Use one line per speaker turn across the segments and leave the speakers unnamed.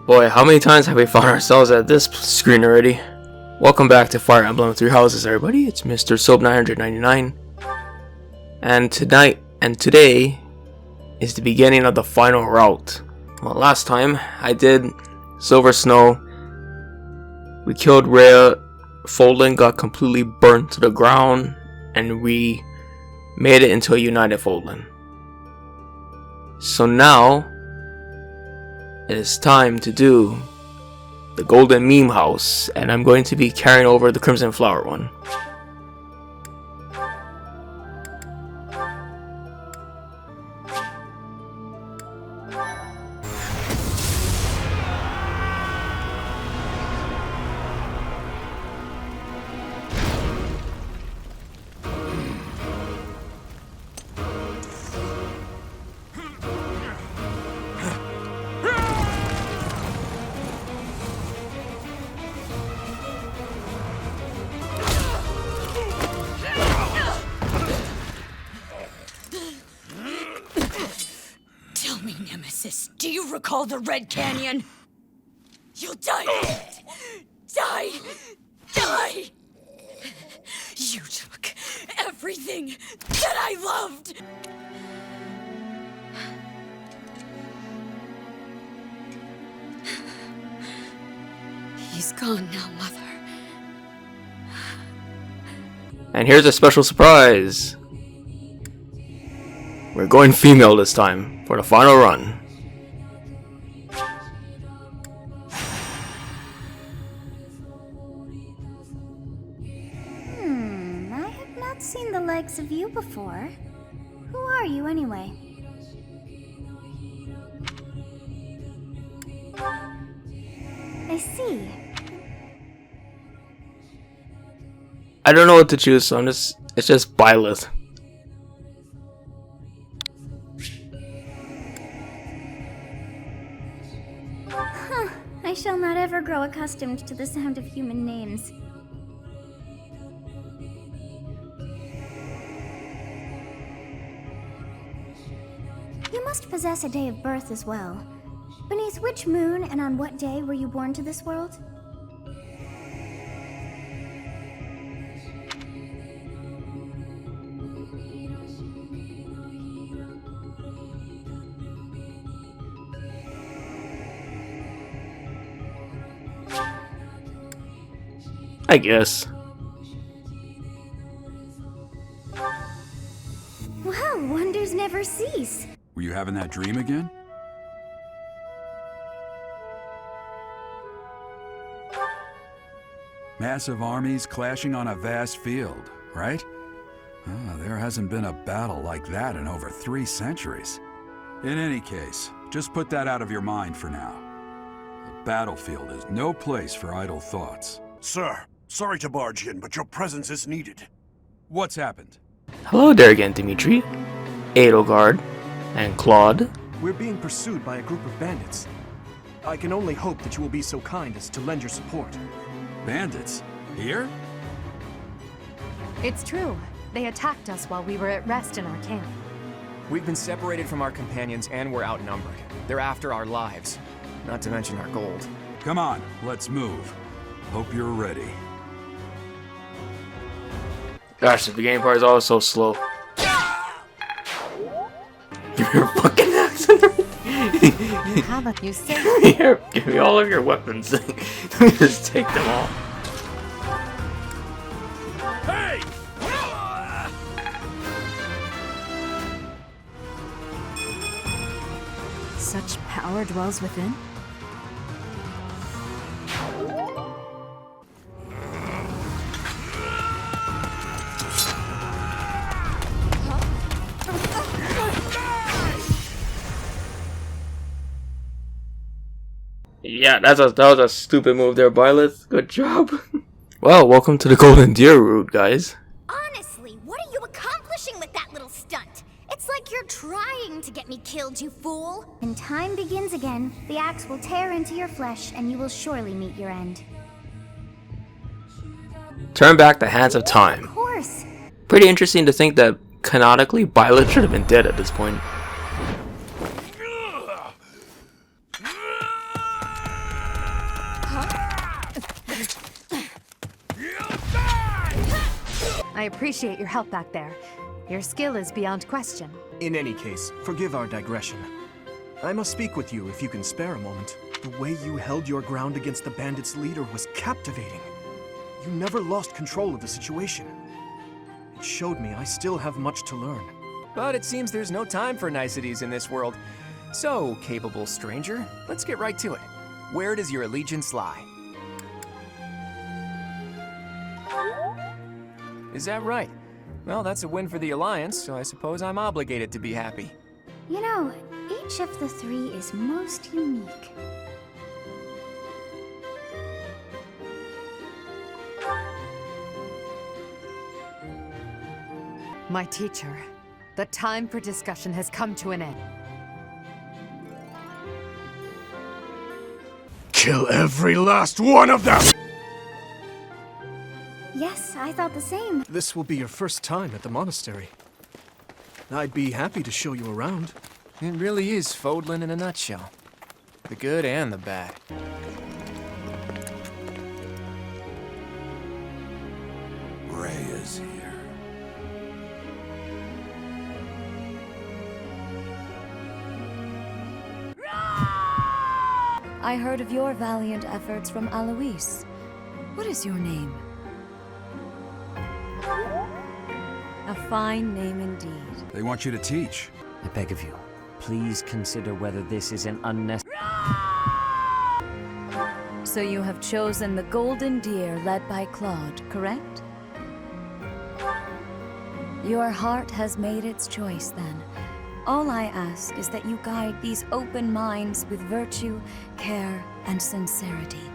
Boy, how many times have we found ourselves at this screen already? Welcome back to Fire Emblem Three Houses, everybody. It's Mr. Soap 999, and today is the beginning of the final route. Well, last time I did Silver Snow. We killed Rhea. Foldland got completely burnt to the ground, and we made it into a united Foldland. So now it is time to do the Golden Meme House, and I'm going to be carrying over the Crimson Flower one.
Do you recall the Red Canyon? You'll die! Die! Die! You took everything that I loved! He's gone now, Mother.
And here's a special surprise! We're going female this time for the final run.
Seen the likes of you before. Who are you anyway? I see.
I don't know what to choose, so it's just Byleth.
Huh. I shall not ever grow accustomed to the sound of human names. You must possess a day of birth as well. Beneath which moon and on what day were you born to this world?
I guess.
Well, wonders never cease.
Were you having that dream again? Massive armies clashing on a vast field, right? There hasn't been a battle like that in over 3 centuries. In any case, just put that out of your mind for now. The battlefield is no place for idle thoughts.
Sir, sorry to barge in, but your presence is needed.
What's happened?
Hello there again, Dimitri, Edelgard, and Claude.
We're being pursued by a group of bandits. I can only hope that you will be so kind as to lend your support.
Bandits? Here?
It's true. They attacked us while we were at rest in our camp.
We've been separated from our companions and we're outnumbered. They're after our lives, not to mention our gold.
Come on, let's move. Hope you're ready.
Gosh, the beginning part is always so slow. Give me your fucking accent.
How about you say?
Here, give me all of your weapons. Let me just take them all.
Hey!
Such power dwells within?
Yeah, that was a stupid move there, Byleth. Good job. Well, welcome to the Golden Deer route, guys.
Honestly, what are you accomplishing with that little stunt? It's like you're trying to get me killed, you fool. When time begins again, the axe will tear into your flesh, and you will surely meet your end.
Turn back the hands of time.
Of course.
Pretty interesting to think that canonically Byleth should have been dead at this point.
I appreciate your help back there. Your skill is beyond question.
In any case, forgive our digression. I must speak with you if you can spare a moment. The way you held your ground against the bandits' leader was captivating. You never lost control of the situation. It showed me I still have much to learn.
But it seems there's no time for niceties in this world. So, capable stranger, let's get right to it. Where does your allegiance lie? Is that right? Well, that's a win for the Alliance, so I suppose I'm obligated to be happy.
You know, each of the three is most unique.
My teacher, the time for discussion has come to an end.
Kill every last one of them!
Yes, I thought the same.
This will be your first time at the monastery. I'd be happy to show you around.
It really is Fodlan in a nutshell. The good and the bad.
Ray is here.
I heard of your valiant efforts from Alois. What is your name? A fine name indeed.
They want you to teach.
I beg of you, please consider whether this is an unnecessary...
So you have chosen the Golden Deer led by Claude, correct? Your heart has made its choice then. All I ask is that you guide these open minds with virtue, care, and sincerity.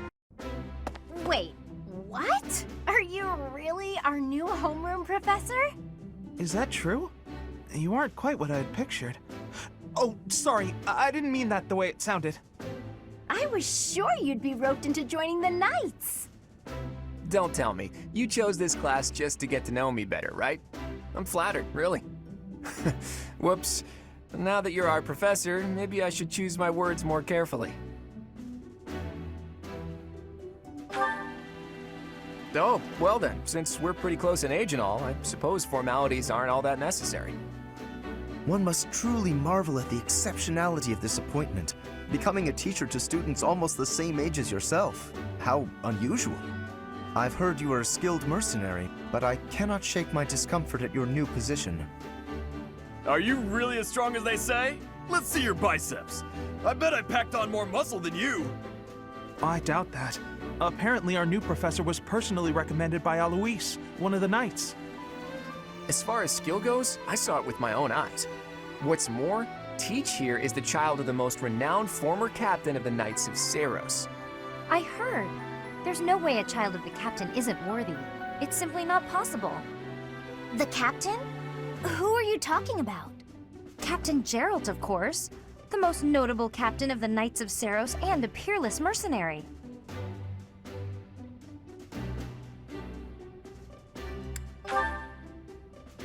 Wait, what? Are you really our new homeroom professor?
Is that true? You aren't quite what I had pictured. Oh, sorry, I didn't mean that the way it sounded.
I was sure you'd be roped into joining the Knights.
Don't tell me. You chose this class just to get to know me better, right? I'm flattered, really. Whoops. Now that you're our professor, maybe I should choose my words more carefully. Oh, well then, since we're pretty close in age and all, I suppose formalities aren't all that necessary.
One must truly marvel at the exceptionality of this appointment, becoming a teacher to students almost the same age as yourself. How unusual. I've heard you are a skilled mercenary, but I cannot shake my discomfort at your new position.
Are you really as strong as they say? Let's see your biceps. I bet I packed on more muscle than you.
I doubt that. Apparently our new professor was personally recommended by Alois, one of the Knights.
As far as skill goes, I saw it with my own eyes. What's more, Teach here is the child of the most renowned former captain of the Knights of Seiros.
I heard. There's no way a child of the captain isn't worthy. It's simply not possible. The captain? Who are you talking about? Captain Geralt, of course. The most notable captain of the Knights of Seiros and a peerless mercenary.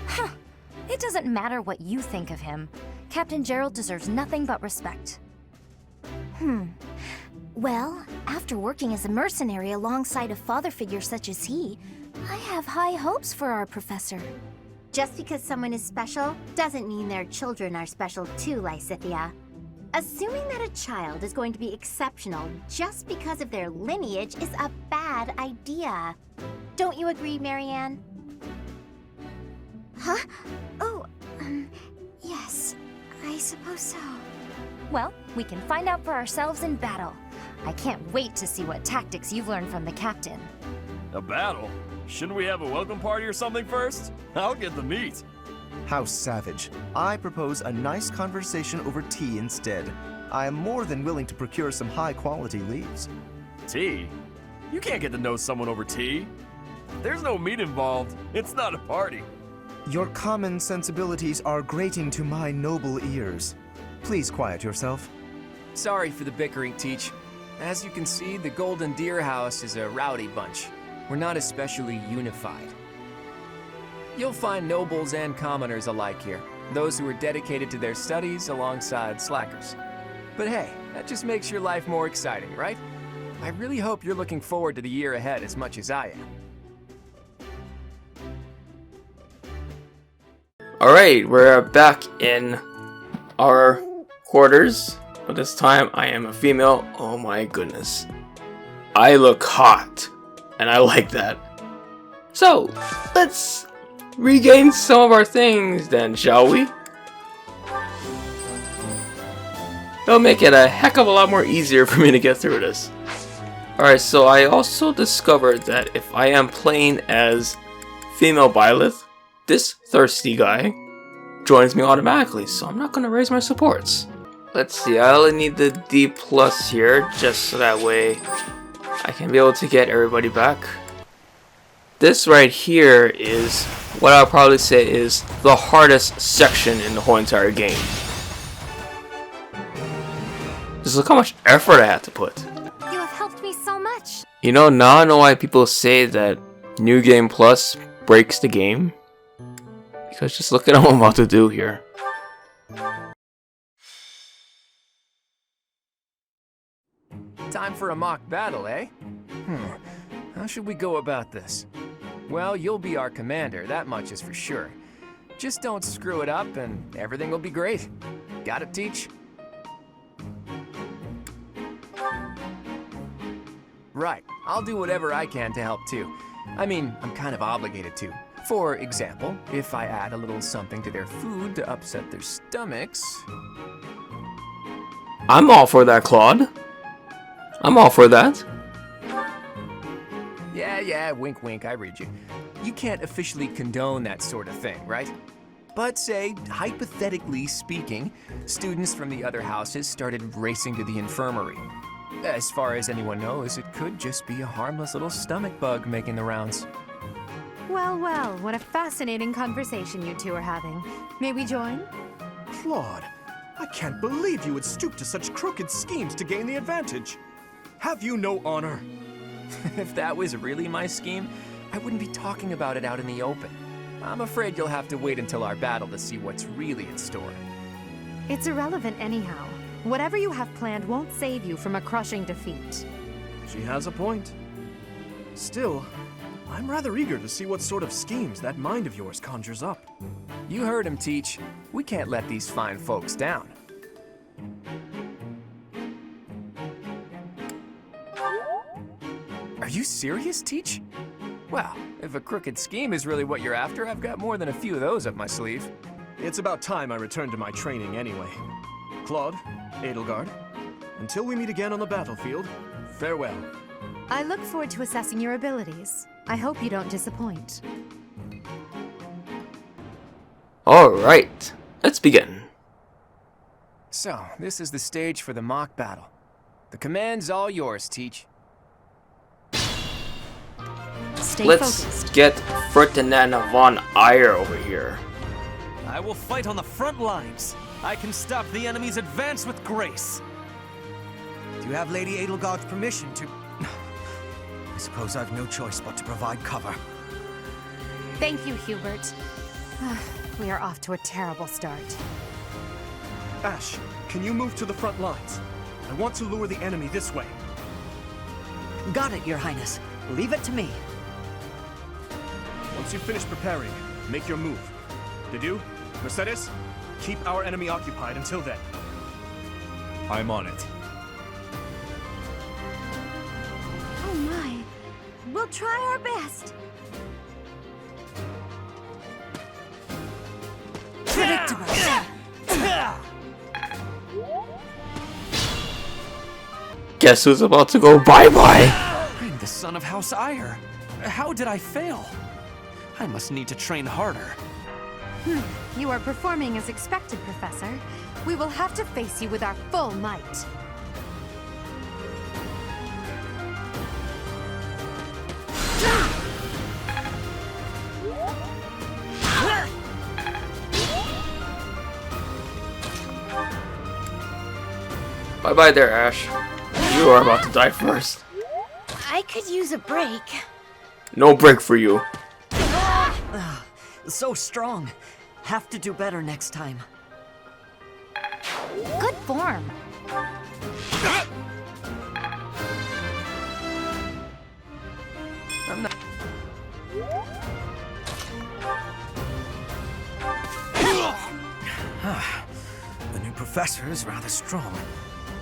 Huh. It doesn't matter what you think of him. Captain Geralt deserves nothing but respect. Well, after working as a mercenary alongside a father figure such as he, I have high hopes for our professor. Just because someone is special doesn't mean their children are special too, Lysithia. Assuming that a child is going to be exceptional just because of their lineage is a bad idea. Don't you agree, Marianne? Huh? Oh, yes, I suppose so. Well, we can find out for ourselves in battle. I can't wait to see what tactics you've learned from the captain.
A battle? Shouldn't we have a welcome party or something first? I'll get the meat.
How savage. I propose a nice conversation over tea instead. I am more than willing to procure some high-quality leaves.
Tea? You can't get to know someone over tea. There's no meat involved. It's not a party.
Your common sensibilities are grating to my noble ears. Please quiet yourself.
Sorry for the bickering, Teach. As you can see, the Golden Deer House is a rowdy bunch. We're not especially unified. You'll find nobles and commoners alike here, those who are dedicated to their studies alongside slackers. But hey, that just makes your life more exciting, right? I really hope you're looking forward to the year ahead as much as I am.
Alright, we're back in our quarters, but this time I am a female. Oh my goodness. I look hot, and I like that. So, let's regain some of our things then, shall we? It'll make it a heck of a lot more easier for me to get through this. Alright, so I also discovered that if I am playing as female Byleth, this thirsty guy joins me automatically, so I'm not going to raise my supports. Let's see, I only need the D+ here, just so that way I can be able to get everybody back. This right here is what I'll probably say is the hardest section in the whole entire game. Just look how much effort I had to put.
You have helped me so much.
You know, now I know why people say that New Game Plus breaks the game. Because just look at what I'm about to do here.
Time for a mock battle, eh? How should we go about this? Well, you'll be our commander, that much is for sure. Just don't screw it up and everything will be great. Got it, Teach? Right, I'll do whatever I can to help too. I mean, I'm kind of obligated to. For example, if I add a little something to their food to upset their stomachs...
I'm all for that, Claude. I'm all for that.
Yeah, wink wink, I read you. You can't officially condone that sort of thing, right? But say, hypothetically speaking, students from the other houses started racing to the infirmary. As far as anyone knows, it could just be a harmless little stomach bug making the rounds.
Well, what a fascinating conversation you two are having. May we join?
Claude, I can't believe you would stoop to such crooked schemes to gain the advantage. Have you no honor?
If that was really my scheme, I wouldn't be talking about it out in the open. I'm afraid you'll have to wait until our battle to see what's really in store.
It's irrelevant anyhow. Whatever you have planned won't save you from a crushing defeat.
She has a point. Still, I'm rather eager to see what sort of schemes that mind of yours conjures up.
You heard him, Teach. We can't let these fine folks down. Are you serious, Teach? Well, if a crooked scheme is really what you're after, I've got more than a few of those up my sleeve.
It's about time I returned to my training anyway. Claude, Edelgard, until we meet again on the battlefield, farewell.
I look forward to assessing your abilities. I hope you don't disappoint.
Alright, let's begin.
So, this is the stage for the mock battle. The command's all yours, Teach.
Let's
focused.
get Ferdinand von Eyre over here.
I will fight on the front lines. I can stop the enemy's advance with grace.
Do you have Lady Edelgard's permission to... I suppose I've no choice but to provide cover.
Thank you, Hubert. We are off to a terrible start.
Ash, can you move to the front lines? I want to lure the enemy this way.
Got it, Your Highness. Leave it to me.
Once you finish preparing, make your move. Dedu, Mercedes, keep our enemy occupied until then.
I'm on it.
Oh my. We'll try our best.
Predictable.
Guess who's about to go bye-bye?
I'm the son of House Eyre. How did I fail? I must need to train harder.
You are performing as expected, Professor. We will have to face you with our full might.
Bye-bye there, Ash. You are about to die first.
I could use a break.
No break for you.
So strong. Have to do better next time.
Good form.
professor is rather strong.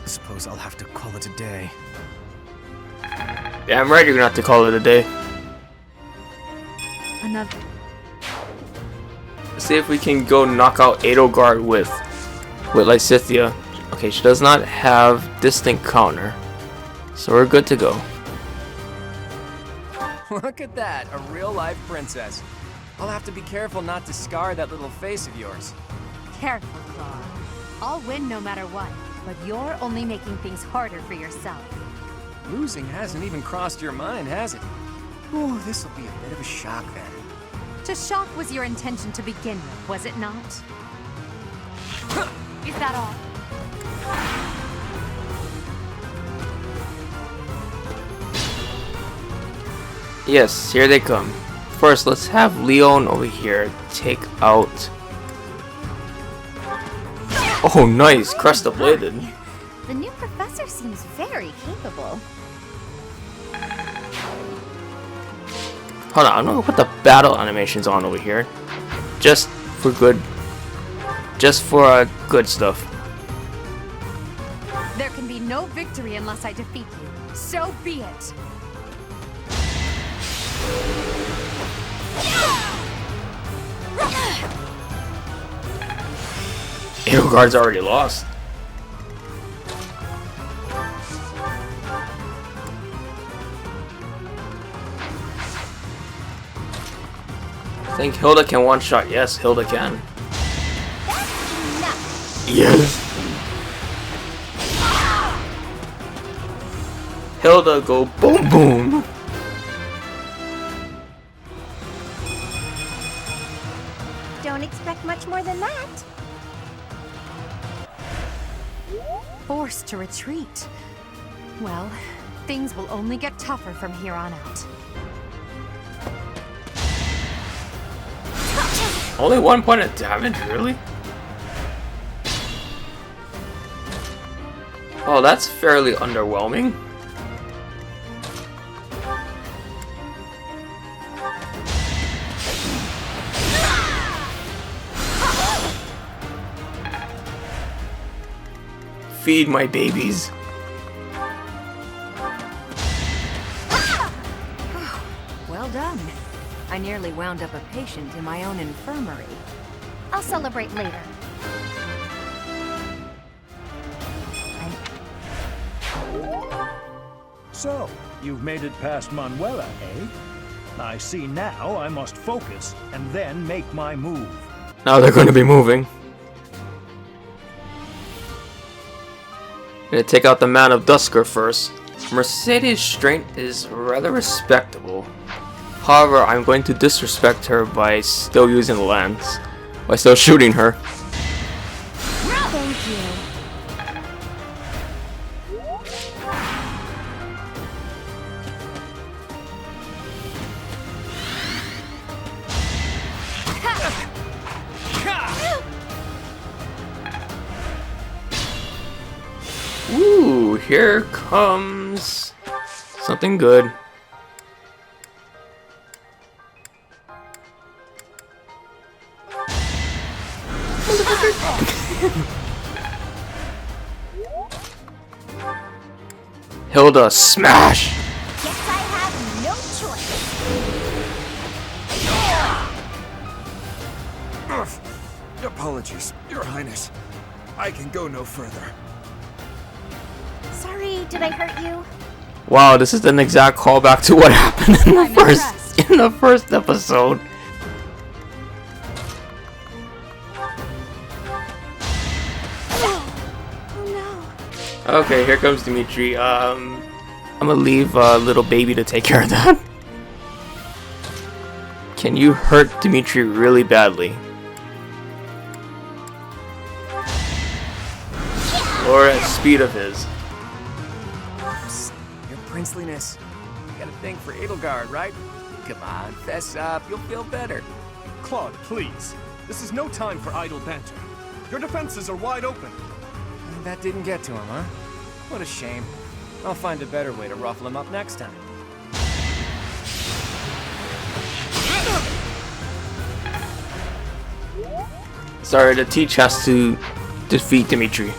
I suppose I'll have to call it a day.
Yeah, I'm right, you're gonna have to call it a day.
Another.
Let's see if we can go knock out Edelgard with Lysithea. Okay, she does not have distinct counter, so we're good to go.
Look at that, a real-life princess. I'll have to be careful not to scar that little face of yours.
Careful, Claude. I'll win no matter what, but you're only making things harder for yourself.
Losing hasn't even crossed your mind, has it? Ooh, this'll be a bit of a shock then.
To shock was your intention to begin with, was it not? Is that all?
Yes, here they come. First, let's have Leon over here take out... Oh, nice! Crest bladed.
The new professor seems very capable.
Hold on, I'm gonna put the battle animations on over here. Just for good stuff.
There can be no victory unless I defeat you. So be it.
Edelgard's already lost. I think Hilda can one-shot. Yes, Hilda can. Yes. Hilda go boom boom.
Don't expect much more than that.
Forced to retreat. Well, things will only get tougher from here on out.
Only 1 point of damage, really? Oh, that's fairly underwhelming. Feed my babies.
Well done. I nearly wound up a patient in my own infirmary.
I'll celebrate later.
So, you've made it past Manuela, eh? I see now I must focus and then make my move.
Now they're going to be moving. Gonna take out the Man of Dusker first. Mercedes' strength is rather respectable. However, I'm going to disrespect her by still using the lance. By still shooting her.
Thank you.
Ooh, here comes something good. Hilda, smash!
Guess I have no choice.
Apologies, Your Highness. I can go no further.
Sorry, did I hurt you?
Wow, this is an exact callback to what happened in the first episode. Okay, here comes Dimitri. I'm gonna leave little baby to take care of that. Can you hurt Dimitri really badly? Or at speed of his?
Psst, your princeliness. You got a thing for Edelgard, right? Come on, fess up. You'll feel better.
Claude, please. This is no time for idle banter. Your defenses are wide open.
That didn't get to him, huh? What a shame. I'll find a better way to ruffle him up next time.
Sorry, the teach has to defeat Dimitri.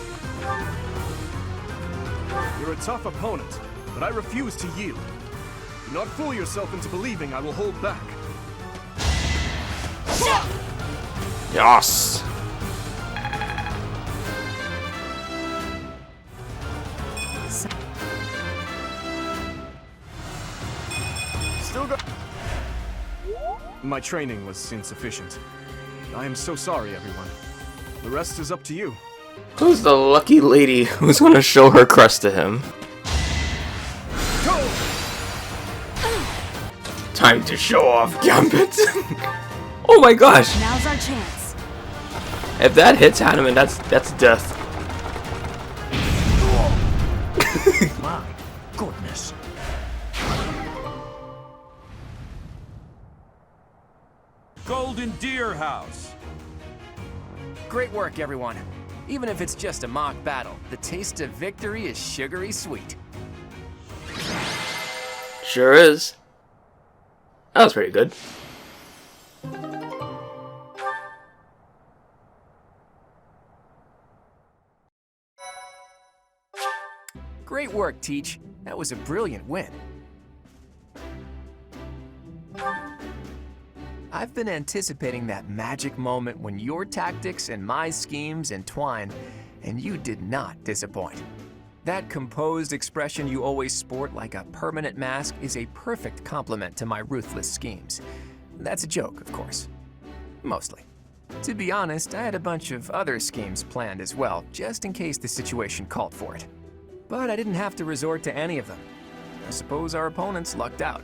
You're a tough opponent, but I refuse to yield. Do not fool yourself into believing I will hold back.
Yes!
Still got... My training was insufficient. I am so sorry, everyone. The rest is up to you.
Who's the lucky lady who's gonna show her crest to him? Time to show off, Gambit! Oh my gosh!
Now's our chance.
If that hits Hanneman, that's death.
My goodness.
Golden Deer House.
Great work, everyone. Even if it's just a mock battle, the taste of victory is sugary sweet.
Sure is. That was pretty good.
Great work, Teach. That was a brilliant win. I've been anticipating that magic moment when your tactics and my schemes entwine, and you did not disappoint. That composed expression you always sport like a permanent mask is a perfect complement to my ruthless schemes. That's a joke, of course. Mostly. To be honest, I had a bunch of other schemes planned as well, just in case the situation called for it. But I didn't have to resort to any of them. I suppose our opponents lucked out.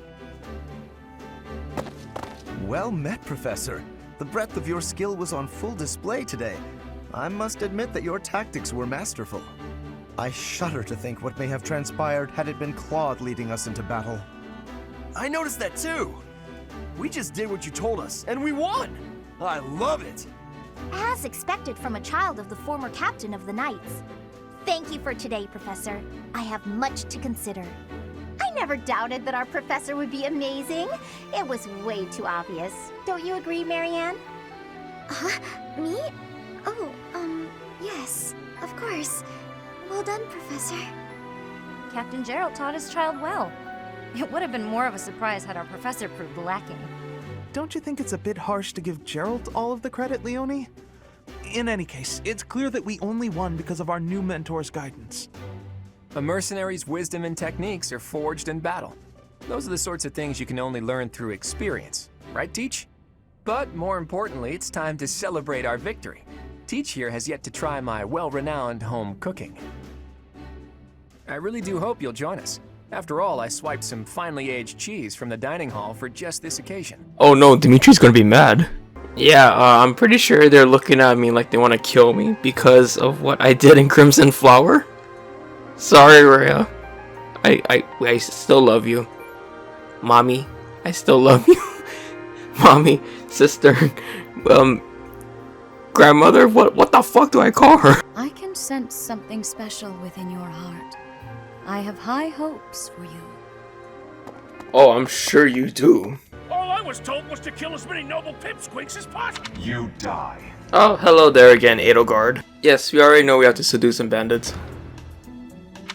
Well met, Professor. The breadth of your skill was on full display today. I must admit that your tactics were masterful. I shudder to think what may have transpired had it been Claude leading us into battle.
I noticed that too. We just did what you told us, and we won! I love it!
As expected from a child of the former captain of the Knights. Thank you for today, Professor. I have much to consider. I never doubted that our professor would be amazing. It was way too obvious. Don't you agree, Marianne?
Huh? Me? Oh, yes, of course. Well done, Professor.
Captain Gerald taught his child well. It would have been more of a surprise had our professor proved lacking.
Don't you think it's a bit harsh to give Gerald all of the credit, Leonie? In any case, it's clear that we only won because of our new mentor's guidance.
A mercenary's wisdom and techniques are forged in battle. Those are the sorts of things you can only learn through experience, right, Teach? But more importantly, it's time to celebrate our victory. Teach here has yet to try my well-renowned home cooking. I really do hope you'll join us. After all, I swiped some finely aged cheese from the dining hall for just this occasion.
Oh no, Dimitri's gonna be mad. Yeah, I'm pretty sure they're looking at me like they want to kill me because of what I did in Crimson Flower. Sorry, Rhea. I still love you. Mommy, I still love you. Mommy, sister, grandmother, what the fuck do I call her?
I can sense something special within your heart. I have high hopes for you.
Oh, I'm sure you do.
All I was told was to kill as many noble pipsqueaks as possible.
You die.
Oh, hello there again, Edelgard. Yes, we already know we have to seduce some bandits.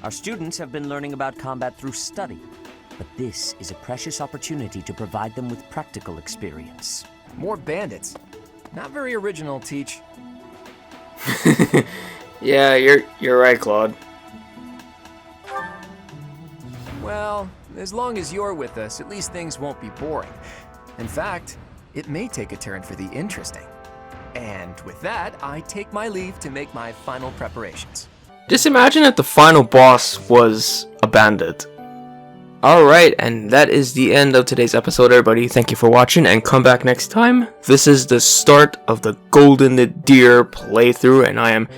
Our students have been learning about combat through study, but this is a precious opportunity to provide them with practical experience.
More bandits. Not very original, Teach.
Yeah, you're right, Claude.
Well, as long as you're with us, at least things won't be boring. In fact, it may take a turn for the interesting. And with that, I take my leave to make my final preparations.
Just imagine if the final boss was a bandit. Alright, and that is the end of today's episode, everybody. Thank you for watching, and come back next time. This is the start of the Golden Deer playthrough, and I am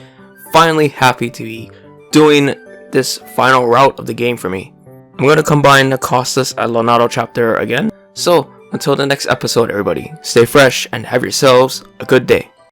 finally happy to be doing this final route of the game for me. I'm going to combine the Costas and Untitled Chapter again. So, until the next episode, everybody, stay fresh and have yourselves a good day.